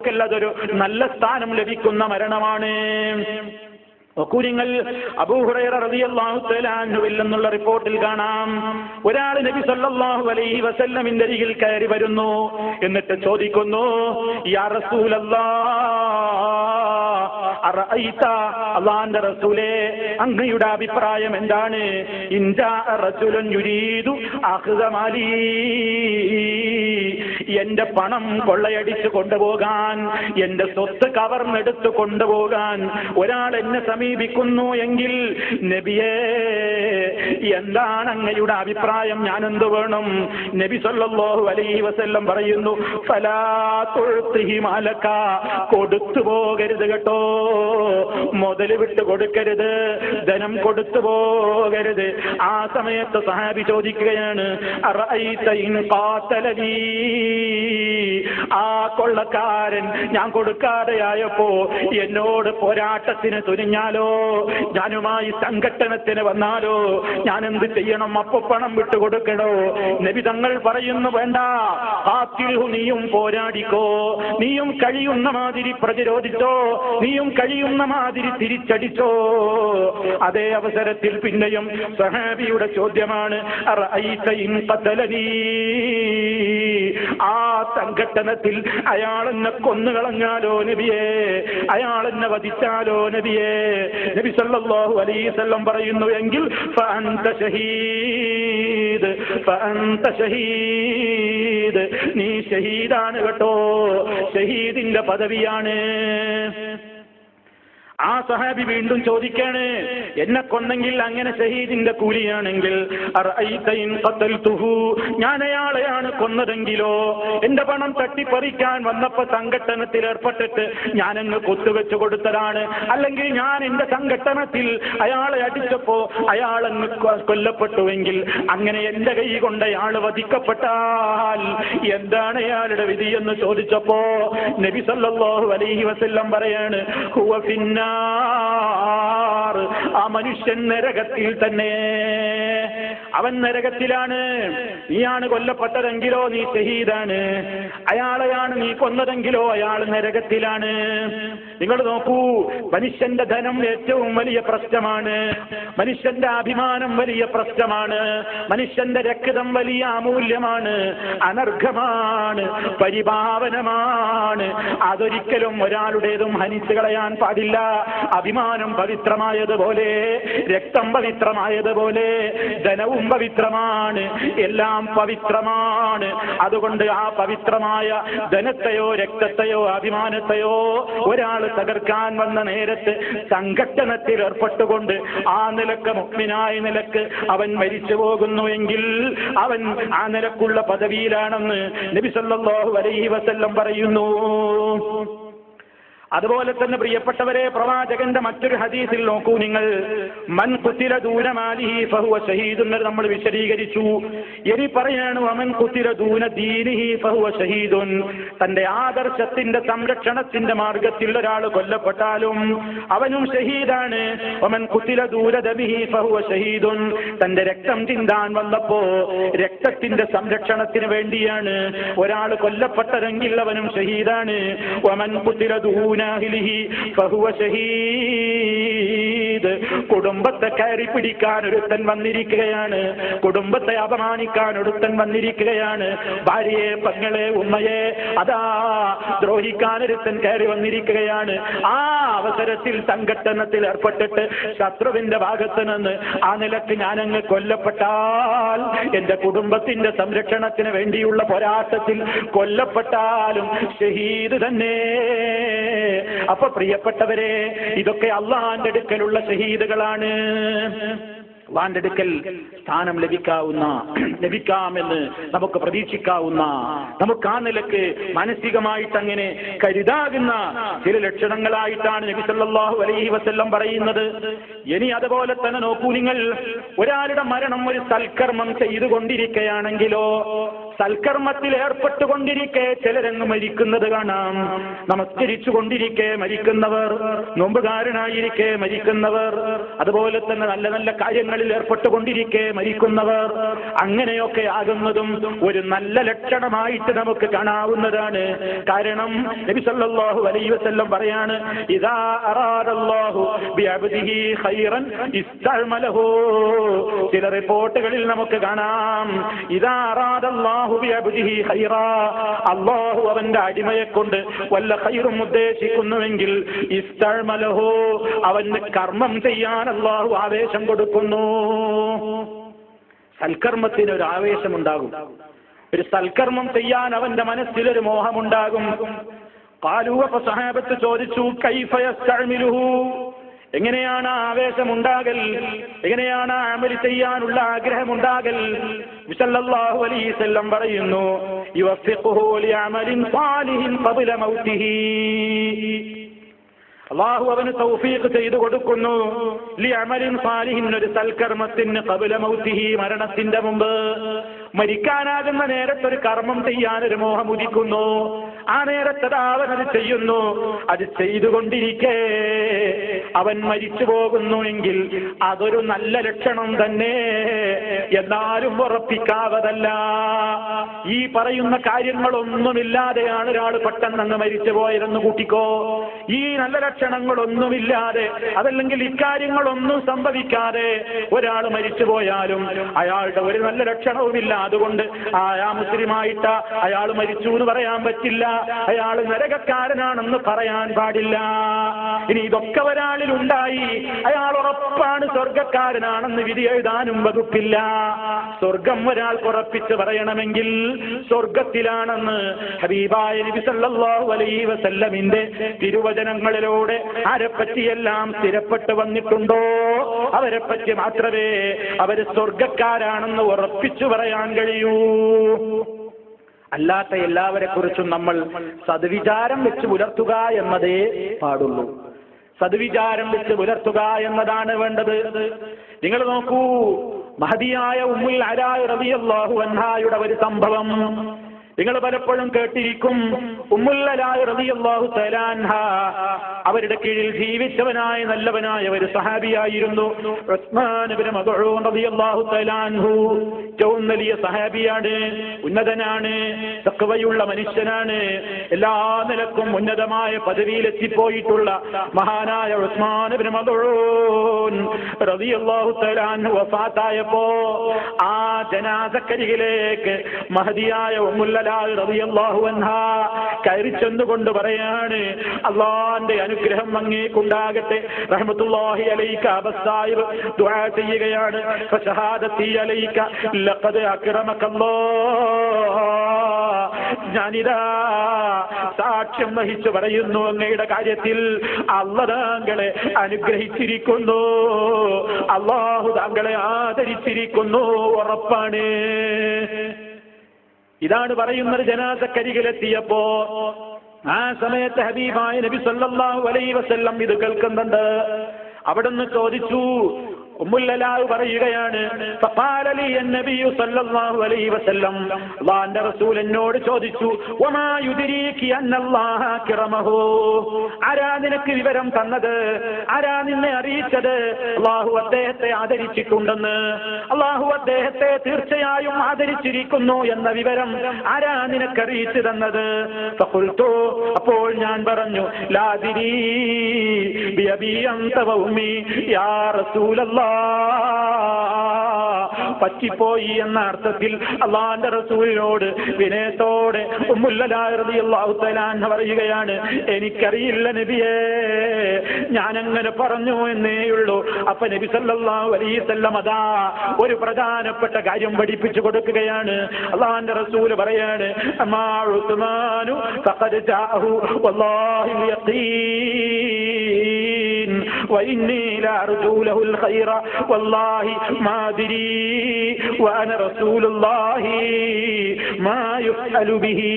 അതൊരു നല്ല സ്ഥാനം ലഭിക്കുന്ന മരണമാണ്. നിങ്ങൾ അബൂ ഹുറൈറ റളിയല്ലാഹു തആല അൻഹുവിൽ നിന്നുള്ള റിപ്പോർട്ടിൽ കാണാം, ഒരാൾ നബി സല്ലല്ലാഹു അലൈഹി വസല്ലമിന്റെ അരികിൽ കയറി വരുന്നു. എന്നിട്ട് ചോദിക്കുന്നു, യാ റസൂലല്ലാഹ് അറഅയ്ത, അല്ലാഹുവിന്റെ റസൂലേ, അങ്ങയുടെ അഭിപ്രായം എന്താണ്? ഇൻ ജാഅ റജുലുൻ യുരീദു അഖ്ദ മാലി, എന്റെ പണം കൊള്ളയടിച്ചു കൊണ്ടുപോകാൻ, എന്റെ സ്വത്ത് കവർന്നെടുത്ത് കൊണ്ടുപോകാൻ ഒരാൾ എന്നെ സമീപിക്കുന്നു എങ്കിൽ നബിയേ, എന്താണ് അങ്ങയുടെ അഭിപ്രായം? ഞാൻ എന്ത് വേണം? നബി സല്ലല്ലാഹു അലൈഹി വസല്ലം പറയുന്നു, ഫലാ തുഅ്തിഹി മാലക, കൊടുത്തു പോകരുത് കേട്ടോ, മുതൽ വിട്ട് കൊടുക്കരുത്, ധനം കൊടുത്തു പോകരുത്. ആ സമയത്ത് സഹാബി ചോദിക്കുകയാണ്, അറഅയ്ത ഇൻ ഖാതലനി, ആ കൊള്ളക്കാരൻ ഞാൻ കൊടുക്കാതെയായപ്പോ എന്നോട് പോരാട്ടത്തിന് തുനിഞ്ഞാലോ, ഞാനുമായി സംഘട്ടനത്തിന് വന്നാലോ, ഞാൻ എന്ത് ചെയ്യണം? അപ്പൊ പണം വിട്ടുകൊടുക്കണോ? നബി തങ്ങൾ പറയുന്നു, വേണ്ട, ആക്കിൽഹു, നീയും പോരാടിക്കോ, നീയും കഴിയുന്ന മാതിരി പ്രതിരോധിച്ചോ, നീയും കഴിയുന്ന മാതിരി തിരിച്ചടിച്ചോ. അതേ അവസരത്തിൽ പിന്നെയും സഹാബിയുടെ ചോദ്യമാണ്, അറഅയ്ത ഇൻ ഖതലനി, ആ സംഘട്ടനത്തിൽ അയാൾ എന്നെ കൊന്നുകളഞ്ഞാലോ നബിയേ, അയാൾ എന്നെ വധിച്ചാലോ നബിയേ? നബി സല്ലല്ലാഹു അലൈഹി വസല്ലം പറയുന്നു, എങ്കിൽ ഫഅൻത ഷഹീദ്, ഫഅൻത ഷഹീദ്, നീ ഷഹീദാണ് കേട്ടോ, ഷഹീദിന്റെ പദവിയാണ്. ആ സഹാബി വീണ്ടും ചോദിക്കാണ്, എന്നെ കൊന്നെങ്കിൽ അങ്ങനെ ഷഹീദിന്റെ കൂലിയാണെങ്കിൽ, അറഅയ്ത ഇൻ ഖതൽതുഹു, ഞാൻ അയാളെയാണ് കൊന്നതെങ്കിലോ, എന്റെ പണം തട്ടിപ്പറിക്കാൻ വന്നപ്പോ സംഘട്ടനത്തിൽ ഏർപ്പെട്ടിട്ട് ഞാനങ്ങ് കൊത്തുവെച്ചു കൊടുത്തതാണ്, അല്ലെങ്കിൽ ഞാൻ എന്റെ സംഘട്ടനത്തിൽ അയാളെ അടിച്ചപ്പോ അയാളങ്ങ് കൊല്ലപ്പെട്ടുവെങ്കിൽ, അങ്ങനെ എന്റെ കൈ കൊണ്ട് അയാൾ വധിക്കപ്പെട്ടാൽ എന്താണ് അയാളുടെ വിധി എന്ന് ചോദിച്ചപ്പോ നബി സല്ലല്ലാഹു അലൈഹി വസല്ലം പറയാണ്, ഹുവ ഫിന്നാർ, ആ മനുഷ്യൻ നരകത്തിൽ തന്നെ, അവൻ നരകത്തിലാണ്. നീയാണ് കൊല്ലപ്പെട്ടതെങ്കിലോ നീ ഷഹീദാണ്, അയാളെയാണ് നീ കൊന്നതെങ്കിലോ അയാൾ നരകത്തിലാണ്. നിങ്ങൾ നോക്കൂ, മനുഷ്യന്റെ ധനം ഏറ്റവും വലിയ പ്രശ്നമാണ്, മനുഷ്യന്റെ അഭിമാനം വലിയ പ്രശ്നമാണ്, മനുഷ്യന്റെ രക്തം വലിയ അമൂല്യമാണ്, അനർഘമാണ്, പരിഭാവനമാണ്. അതൊരിക്കലും ഒരാളുടേതും ഹനിച്ചു കളയാൻ പാടില്ല. അഭിമാനം പവിത്രമായതുപോലെ, രക്തം പവിത്രമായതുപോലെ, ധനവും പവിത്രമാണ്, എല്ലാം പവിത്രമാണ്. അതുകൊണ്ട് ആ പവിത്രമായ ധനത്തെയോ രക്തത്തെയോ അഭിമാനത്തെയോ ഒരാൾ തകർക്കാൻ വന്ന നേരത്ത് സംഘട്ടനത്തിൽ ഏർപ്പെട്ടുകൊണ്ട് ആ നിലക്ക് മുഅ്മിനായ നിലക്ക് അവൻ മരിച്ചു പോകുന്നുവെങ്കിൽ അവൻ ആ നിലക്കുള്ള പദവിയിലാണെന്ന് നബി സല്ലല്ലാഹു അലൈഹി വസല്ലം പറയുന്നു. അതുപോലെ തന്നെ പ്രിയപ്പെട്ടവരെ, പ്രവാചകന്റെ മറ്റൊരു ഹദീസിൽ നോക്കൂ നിങ്ങൾ, മൻ ഖുതില ദൂന മാലിഹി ഫഹുവ ഷഹീദുൻ, നമ്മൾ വിശദീകരിച്ചു. ഇനി പറയാണ്, വമൻ ഖുതില ദൂന ദീനിഹി ഫഹുവ ഷഹീദുൻ, തന്റെ ആദർശത്തിന്റെ സംരക്ഷണത്തിന്റെ മാർഗത്തിൽ ഒരാൾ കൊല്ലപ്പെട്ടാലും അവനും ഷഹീദാണ്. വമൻ ഖുതില ദൂന ദമിഹി ഫഹുവ ഷഹീദുൻ, തന്റെ രക്തം ചിന്താൻ വന്നപ്പോ രക്തത്തിന്റെ സംരക്ഷണത്തിന് വേണ്ടിയാണ് ഒരാൾ കൊല്ലപ്പെട്ടതെങ്കിൽ അവനും ഷഹീദാണ്. വമൻ ഖുതില ദൂന കുടുംബത്തെ കയറി പിടിക്കാൻ ഒരുത്തൻ വന്നിരിക്കുകയാണ്, കുടുംബത്തെ അപമാനിക്കാൻ ഒരുത്തൻ വന്നിരിക്കുകയാണ്, ഭാര്യയെ, പെങ്ങളെ, ഉമ്മയെ അതാ ദ്രോഹിക്കാൻ ഒരുത്തൻ കയറി വന്നിരിക്കുകയാണ്. ആ അവസരത്തിൽ സംഘട്ടനത്തിൽ ഏർപ്പെട്ടിട്ട് ശത്രുവിന്റെ ഭാഗത്ത് നിന്ന് ആ നിലക്ക് ഞാനങ്ങ് കൊല്ലപ്പെട്ടാൽ, എന്റെ കുടുംബത്തിന്റെ സംരക്ഷണത്തിന് വേണ്ടിയുള്ള പോരാട്ടത്തിൽ കൊല്ലപ്പെട്ടാലും ഷഹീദ് തന്നെ. അപ്പൊ പ്രിയപ്പെട്ടവരെ, ഇതൊക്കെ അള്ളാന്റെ അടുക്കലുള്ള ഷഹീദുകളാണ്. അള്ളാന്റെ അടുക്കൽ സ്ഥാനം ലഭിക്കാമെന്ന് നമുക്ക് പ്രതീക്ഷിക്കാവുന്ന, നമുക്ക് ആ നിലക്ക് മാനസികമായിട്ട് അങ്ങനെ കരുതാകുന്ന ചില ലക്ഷണങ്ങളായിട്ടാണ് നബി സല്ലല്ലാഹു അലൈഹി വസല്ലം പറയുന്നത്. ഇനി അതുപോലെ തന്നെ നോക്കൂ നിങ്ങൾ, ഒരാളുടെ മരണം ഒരു സൽക്കർമ്മം ചെയ്തുകൊണ്ടിരിക്കുകയാണെങ്കിലോ, സൽക്കർമ്മത്തിൽ ഏർപ്പെട്ടുകൊണ്ടിരിക്കെ ചിലരങ്ങ് മരിക്കുന്നത് കാണാം. നമസ്കരിച്ചു കൊണ്ടിരിക്കെ മരിക്കുന്നവർ, നോമ്പുകാരനായിരിക്കെ മരിക്കുന്നവർ, അതുപോലെ തന്നെ നല്ല നല്ല കാര്യങ്ങൾ കാര്യങ്ങളിൽ ഏർപ്പെട്ടുകൊണ്ടിരിക്കെ മരിക്കുന്നവർ അങ്ങനെയൊക്കെ ആകുന്നതും ഒരു നല്ല ലക്ഷണമായിട്ട് നമുക്ക് കാണാവുന്നതാണ്. കാരണം നബി സല്ലല്ലാഹു അലൈഹി വസല്ലം പറയാണ്, ഇദാ അറാദല്ലാഹു ബിഅബ്ദിഹി ഖൈറൻ ഇസ്തഅമലഹു. ചില റിപ്പോർട്ടുകളിൽ നമുക്ക് കാണാം, ഇദാ അറാദല്ലാഹു ബിഅബ്ദിഹി ഖൈറാ, അല്ലാഹു അവന്റെ അടിമയെ കൊണ്ട് വല്ല ഖൈറും ഉദ്ദേശിക്കുന്നുവെങ്കിൽ ഇസ്തഅമലഹു, അവന് കർമ്മം ചെയ്യാൻ അല്ലാഹു ആവേശം കൊടുക്കുന്നു. സൽക്കർമ്മത്തിന് ഒരു ആവേശമുണ്ടാകും, ഒരു സൽക്കർമ്മം ചെയ്യാൻ അവന്റെ മനസ്സിലൊരു മോഹമുണ്ടാകും. ഖാലൂ, അപ്പോൾ സഹാബത്ത് ചോദിച്ചു, കൈഫ യസ്തഅമിലുഹു, എങ്ങനെയാണ് ആവേശമുണ്ടാകൽ, എങ്ങനെയാണ് അമൽ ചെയ്യാനുള്ള ആഗ്രഹമുണ്ടാകൽ? സല്ലല്ലാഹു അലൈഹി വസല്ലം പറയുന്നു, യുവഫിഖുഹു ലിഅമലിൻ സാലിഹിൻ ഖബല മൗതിഹി, അല്ലാഹു അവന് തൗഫീഖ് ചെയ്തു കൊടുക്കുന്നു. ലിഅമലിൻ സാലിഹിൻ, ഒരു സൽക്കർമ്മത്തിന്, ഖബല മൗതിഹി, മരണത്തിന്റെ മുമ്പ്. മരിക്കാനാകുന്ന നേരത്തൊരു കർമ്മം ചെയ്യാൻ ഒരു മോഹം ഉദിക്കുന്നു. ആ നേരത്തത് അവനത് ചെയ്യുന്നു. അത് ചെയ്തുകൊണ്ടിരിക്കെ അവൻ മരിച്ചു പോകുന്നു എങ്കിൽ അതൊരു നല്ല ലക്ഷണം തന്നെ, എന്നാലും ഉറപ്പിക്കാവതല്ല. ഈ പറയുന്ന കാര്യങ്ങളൊന്നുമില്ലാതെയാണ് ഒരാൾ പെട്ടെന്നങ്ങ് മരിച്ചു പോയതെന്ന് കൂട്ടിക്കോ. ഈ നല്ല ലക്ഷണങ്ങളൊന്നുമില്ലാതെ, അതല്ലെങ്കിൽ ഇക്കാര്യങ്ങളൊന്നും സംഭവിക്കാതെ ഒരാൾ മരിച്ചു പോയാലും അയാളുടെ ഒരു നല്ല ലക്ഷണവുമില്ല. അതുകൊണ്ട് മുസ്ലിമായിട്ട് അയാൾ മരിച്ചു എന്ന് പറയാൻ പറ്റില്ല, അയാൾ നരകക്കാരനാണെന്ന് പറയാൻ പാടില്ല. ഇനി ഇതൊക്കെ ഒരാളിൽ ഉണ്ടായി, അയാൾ ഉറപ്പാണ് സ്വർഗക്കാരനാണെന്ന് വിധി എഴുതാനും വകുപ്പില്ല. സ്വർഗം ഒരാൾക്ക് ഉറപ്പിച്ച് പറയണമെങ്കിൽ സ്വർഗത്തിലാണെന്ന് ഹബീബായ നബി സല്ലല്ലാഹു അലൈഹി വസല്ലമിന്റെ തിരുവചനങ്ങളിലൂടെ ആരെപ്പറ്റിയെല്ലാം സ്ഥിരപ്പെട്ട് വന്നിട്ടുണ്ടോ അവരെപ്പറ്റി മാത്രമേ അവര് സ്വർഗക്കാരാണെന്ന് ഉറപ്പിച്ചു പറയാൻ കഴിയൂ. അല്ലാത്ത എല്ലാവരെ കുറിച്ചും നമ്മൾ സദ്വിചാരം വെച്ച് പുലർത്തുക എന്നതേ പാടുള്ളൂ. സദ്വിചാരം വെച്ച് പുലർത്തുക എന്നതാണ് വേണ്ടത്. നിങ്ങൾ നോക്കൂ, മഹദിയായ ഉമ്മുൽ അലാ റളിയല്ലാഹു അൻഹായുടെ ഒരു സംഭവം നിങ്ങൾ പലപ്പോഴും കേട്ടിരിക്കും. ഉമ്മുൽ അലാ റളിയല്ലാഹു തആല അൻഹ അവരുടെ കീഴിൽ ജീവിച്ചവനായ നല്ലവനായ ഒരു സഹാബിയായിരുന്നു ഉസ്മാൻ ഇബ്നു മദ്ഊൻ റളിയല്ലാഹു തആല അൻഹു. ഏറ്റവും വലിയ സഹാബിയാണ്, ഉന്നതനാണ്, തഖ്വയുള്ള മനുഷ്യനാണ്, എല്ലാ നിലക്കും ഉന്നതമായ പദവിയിലെത്തിപ്പോയിട്ടുള്ള മഹാനായ ഉസ്മാൻ ഇബ്നു മദ്ഊൻ റളിയല്ലാഹു തആല അൻഹു വഫാത്തായപ്പോ ആ ജനാസക്കരികിലേക്ക് മഹദിയായ ഉമ്മുൽ അലാ റളിയല്ലാഹു അൻഹാ കയറി ചെന്നുകൊണ്ട് പറയാണ്, അല്ലാഹുവിന്റെ അനുഗ്രഹം അങ്ങേക്കുണ്ടാകട്ടെ, റഹ്മത്തുള്ളാഹി അലൈക. അബസ്സായിബ് ദുആ ചെയ്യുകയാണ്, ഫശഹാദത്തി അലൈക ലഖദ് അക്രമകല്ലാഹ്, ഞാനിതാ സാക്ഷ്യം വഹിച്ചു പറയുന്നു, അങ്ങയുടെ കാര്യത്തിൽ അല്ലാഹു താങ്കളെ അനുഗ്രഹിച്ചിരിക്കുന്നു, അല്ലാഹു താങ്കളെ ആദരിച്ചിരിക്കുന്നു, ഉറപ്പാണ്. ഇതാണ് പറയുന്നത്. ജനാസക്കരികിലെത്തിയപ്പോ ആ സമയത്ത് ഹബീബായ നബി സല്ലല്ലാഹു അലൈഹി വസല്ലം ഇത് കേൾക്കുന്നുണ്ട്. അവിടുന്ന് ചോദിച്ചു, ഉമ്മുൽ അലാ പറയുകയാണ്, ഫഖാല ലി അന്നബിയു സല്ലല്ലാഹു അലൈഹി വസല്ലം, അല്ലാഹുവിന്റെ റസൂൽ എന്നോട് ചോദിച്ചു, വമാ യുദ്രീകി അന്നല്ലാഹ അക്രമഹു, ആരാ നിനക്ക് വിവരം തന്നത്, ആരാ നിന്നെ അറിയിച്ചത് അല്ലാഹു അദ്ദേഹത്തെ ആദരിച്ചിട്ടുണ്ടെന്ന്, അല്ലാഹു അദ്ദേഹത്തെ തീർച്ചയായും ആദരിച്ചിരിക്കുന്നു എന്ന വിവരം ആരാ നിനക്ക് അറിയിച്ചു തന്നത്? ഫഖുൽതു, അപ്പോൾ ഞാൻ പറഞ്ഞു, ലാ ദിരീ ബിഅബീ അൻത വ ഉമ്മി യാ റസൂലല്ലാഹ്, പറ്റിപ്പോയി എന്ന അർത്ഥത്തിൽ അല്ലാഹുവിന്റെ റസൂലിനോട് വിനയത്തോടെ ഉമ്മുൽ അലാ റളിയല്ലാഹു തആല അൻഹ പറയുകയാണ്, എനിക്കറിയില്ല നബിയേ, ഞാനങ്ങനെ പറഞ്ഞു എന്നേയുള്ളൂ. അപ്പൊ നബി സല്ലല്ലാഹു അലൈഹി വസല്ലം അതാ ഒരു പ്രധാനപ്പെട്ട കാര്യം പഠിപ്പിച്ചു കൊടുക്കുകയാണ്. അല്ലാഹുവിന്റെ റസൂൽ പറയാണ്, അമാ ഉസ്മാനു ഫഖദ് ജാഅഹു വല്ലാഹി യഖീൻ വഇന്നി ലഅർജു ലഹുൽ ഖൈറ വല്ലാഹി മാ അദ്രീ വഅന റസൂലുള്ളാഹി മാ യുഫ്അലു ബിഹി.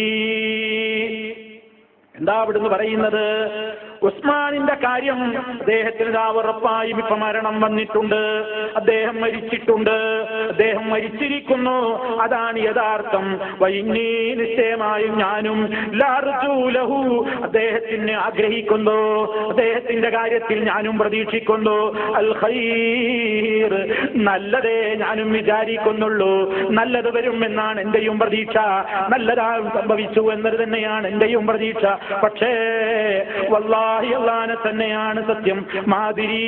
എന്താ അവിടുന്ന് പറയുന്നത്? ഉസ്മാനിന്റെ കാര്യം അദ്ദേഹത്തിന് ഉറപ്പായും ഇപ്പൊ മരണം വന്നിട്ടുണ്ട്, അദ്ദേഹം മരിച്ചിട്ടുണ്ട്, അദ്ദേഹം മരിച്ചിരിക്കുന്നു. അതാണ് യഥാർത്ഥം. വൈന്നീ നിശ്ചയമായും ഞാനും ലാർജൂലഹു അദ്ദേഹത്തിന് ആഗ്രഹിക്കുന്നു, അദ്ദേഹത്തിന്റെ കാര്യത്തിൽ ഞാനും പ്രതീക്ഷിക്കുന്നു. അൽ ഖൈർ നല്ലതേ ഞാനും വിചാരിക്കുന്നുള്ളൂ. നല്ലത് വരുമെന്നാണ് എന്റെയും പ്രതീക്ഷ, നല്ലതാവും സംഭവിച്ചു എന്നത് തന്നെയാണ് എന്റെയും പ്രതീക്ഷ. പക്ഷേ വല്ലാഹി അല്ലാഹനെ തന്നെയാണ് സത്യം. മാദിരി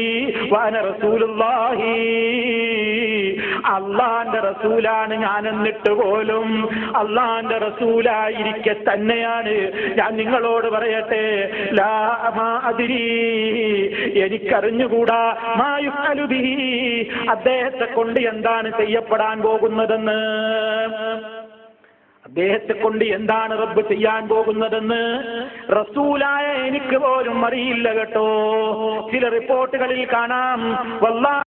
വാന റസൂലുള്ളാഹി, അള്ളാന്റെ റസൂലാണ് ഞാൻ എന്നിട്ട് പോലും അള്ളാന്റെ റസൂലായിരിക്കെ തന്നെയാണ് ഞാൻ നിങ്ങളോട് പറയട്ടെ, ലാ മാ അദ്രി എനിക്കറിഞ്ഞുകൂടാ, മാ യുഫ്അലു ബിഹി അദ്ദേഹത്തെ കൊണ്ട് എന്താണ് ചെയ്യപ്പെടാൻ പോകുന്നതെന്ന്, അദ്ദേഹത്തെ കൊണ്ട് എന്താണ് റബ്ബ് ചെയ്യാൻ പോകുന്നതെന്ന് റസൂലായ എനിക്ക് പോലും അറിയില്ല കേട്ടോ. ചില റിപ്പോർട്ടുകളിൽ കാണാം വല്ലാഹി